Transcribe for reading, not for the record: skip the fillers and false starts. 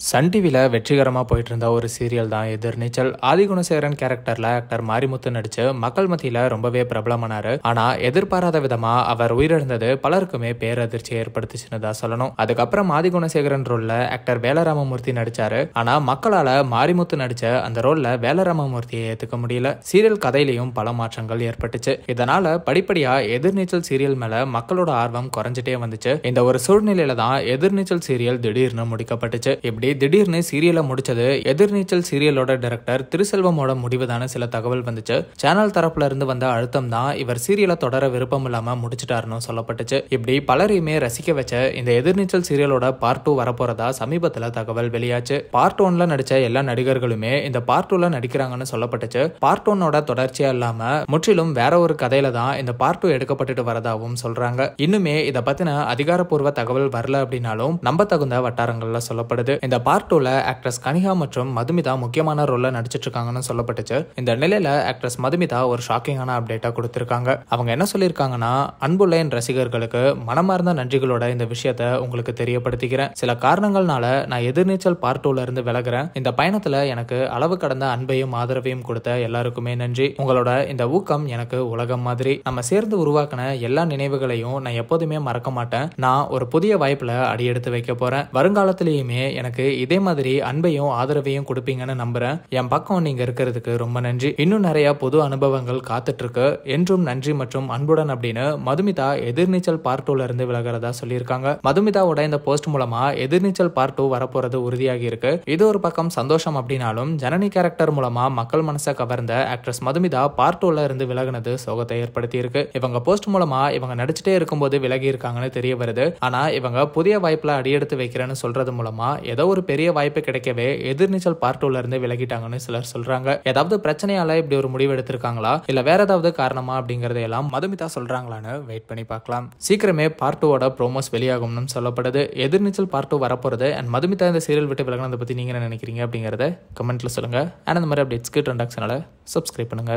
Sun டிவில வெற்றிகரமா போயிட்டு இருந்த ஒரு சீரியல் தான் எதிர்நீச்சல். ஆதிகுணசேகரன் கேரக்டர்ல ஆக்டர் மாரிமுத்து நடிச்சு மக்கள் மத்தியில ரொம்பவே பிரபலமானாரு. ஆனா எதிர்பாராத விதமா அவர் உயிரிழந்தது பலருக்குமே பேரதிர்ச்சி ஏற்படுத்துச்சுன்னு தான் சொல்லணும். அதுக்கப்புறம் ஆதிகுணசேகரன் ரோல்ல ஆக்டர் வேலராமமூர்த்தி நடிச்சாரு. ஆனா மக்களால மாரிமுத்து நடிச்ச அந்த ரோல்ல வேலராமமூர்த்தியை ஏத்துக்க முடியல. சீரியல் கதையிலையும் பல மாற்றங்கள் ஏற்பட்டுச்சு. இதனால படிப்படியா எதிர்நீச்சல் சீரியல் மேல மக்களோட ஆர்வம் குறைஞ்சிட்டே வந்துச்சு. இந்த ஒரு சூழ்நிலையில தான் எதிர்நீச்சல் சீரியல் திடீர்னு முடிக்கப்பட்டுச்சு. இப்படி திடீர்னு சீரியலை முடிச்சது எதிர்நீச்சல் சீரியலோட டைரக்டர் திருசெல்வமோட முடிவுதான சில தகவல் வந்துச்சு. சேனல் தரப்புல இருந்து வந்த அழுத்தம் தான் இவர் சீரியலை தொடர விருப்பம் இல்லாம முடிச்சிட்டாருன்னு சொல்லப்பட்டுச்சு. இப்படி பலரையுமே ரசிக்க வச்ச இந்த எதிர்நீச்சல் சீரியலோட பார்ட் 2 வரப்போறதா சமீபத்துல தகவல் வெளியாச்சு. பார்ட் 1ல நடிச்ச எல்லா நடிகர்களுமே இந்த பார்ட் 2ல நடிக்கிறாங்கன்னு சொல்லப்பட்டுச்சு. பார்ட் 1ஓட தொடர்ச்சியா இல்லாம முற்றிலும் வேற ஒரு கதையில தான் இந்த பார்ட் 2 எடுக்கப்பட்டுட்டு வரதாவும் சொல்றாங்க. இன்னுமே இத பத்தின அதிகாரப்பூர்வ தகவல் வரல அப்படின்னாலும் நம்ப தகுந்த வட்டாரங்கள்ல சொல்லப்படுது. இந்த பார்ட் 2ல ஆக்ட்ரஸ் கனிகா மற்றும் மதுமிதா முக்கியமான ரோல்ல நடிச்சிட்டு இருக்காங்கன்னு சொல்லப்பட்டுச்சு. இந்த நிலையில ஆக்ட்ரஸ் மதுமிதா ஒரு ஷாக்கிங்கான அப்டேட்டா கொடுத்திருக்காங்க. அவங்க என்ன சொல்லியிருக்காங்கன்னா, அன்புள்ள என் ரசிகர்களுக்கு மனமார்ந்த நன்றிகளோட இந்த விஷயத்தை உங்களுக்கு தெரியப்படுத்திக்கிறேன். சில காரணங்கள்னால நான் எதிர்நீச்சல் பார்ட் 2ல இருந்து விலகுறேன். இந்த பயணத்துல எனக்கு அளவு கடந்த அன்பையும் ஆதரவையும் கொடுத்த எல்லாருக்குமே நன்றி. உங்களோட இந்த ஊக்கம் எனக்கு உலகம் மாதிரி. நம்ம சேர்ந்து உருவாக்கின எல்லா நினைவுகளையும் நான் எப்போதுமே மறக்க மாட்டேன். நான் ஒரு புதிய வாய்ப்புல அடியெடுத்து வைக்க போறேன். வருங்காலத்திலேயுமே எனக்கு இதே மாதிரி அன்பையும் ஆதரவையும் கொடுப்பீங்கன்னு நம்புறேன். என் பக்கம் நீங்க இருக்கிறதுக்கு ரொம்ப நன்றி. இன்னும் நிறைய புது அனுபவங்கள் காத்துட்டு இருக்கு. என்றும் நன்றி மற்றும் அன்புடன் அப்படின்னு மதுமிதா எதிர்நீச்சல் பார்ட் 2ல இருந்து விலகிறதா சொல்லியிருக்காங்க. மதுமிதாவோட இந்த போஸ்ட் மூலமா எதிர்நீச்சல் பார்ட் 2 வரப்போறது உறுதியாகி இருக்கு. இது ஒரு பக்கம் சந்தோஷம் அப்படின்னாலும் ஜனனி கேரக்டர் மூலமா மக்கள் மனசை கவர்ந்த ஆக்ட்ரஸ் மதுமிதா பார்ட் 2ல இருந்து விலகினது சோகத்தை ஏற்படுத்தி இருக்கு. இவங்க போஸ்ட் மூலமா இவங்க நடிச்சுட்டே இருக்கும்போது விலகி இருக்காங்கன்னு தெரிய வருது. ஆனா இவங்க புதிய வாய்ப்புல அடியெடுத்து வைக்கிறேன்னு சொல்றது மூலமா ஏதோ ஒரு பெரிய வாய்ப்பு கிடைக்கவே எதிர்நீச்சல் பார்ட் 2ல இருந்து விலகிட்டாங்கன்னு சிலர் சொல்றாங்க. ஏதாவது பிரச்சனையால இப்படி ஒரு முடிவு எடுத்திருக்காங்களா இல்ல வேற ஏதாவது காரணமா அப்படிங்கறதையெல்லாம் மதுமிதா சொல்றாங்களான்னு வெயிட் பண்ணி பார்க்கலாம். சீக்கிரமே பார்ட் 2ஓட ப்ரோமோஸ் வெளியாகும்னு சொல்லப்படுது. எதிர்நீச்சல் பார்ட் 2 வரப்போறது அண்ட் மதுமிதா இந்த சீரியல் விட்டு விலகினதை பத்தி நீங்க என்ன நினைக்கிறீங்க அப்படிங்கறத கமெண்ட்ல சொல்லுங்க. அண்ட் இந்த மாதிரி அப்டேட்ஸ்க்கு ட்ரெண்டாக் சேனலை சப்ஸ்கிரைப் பண்ணுங்க.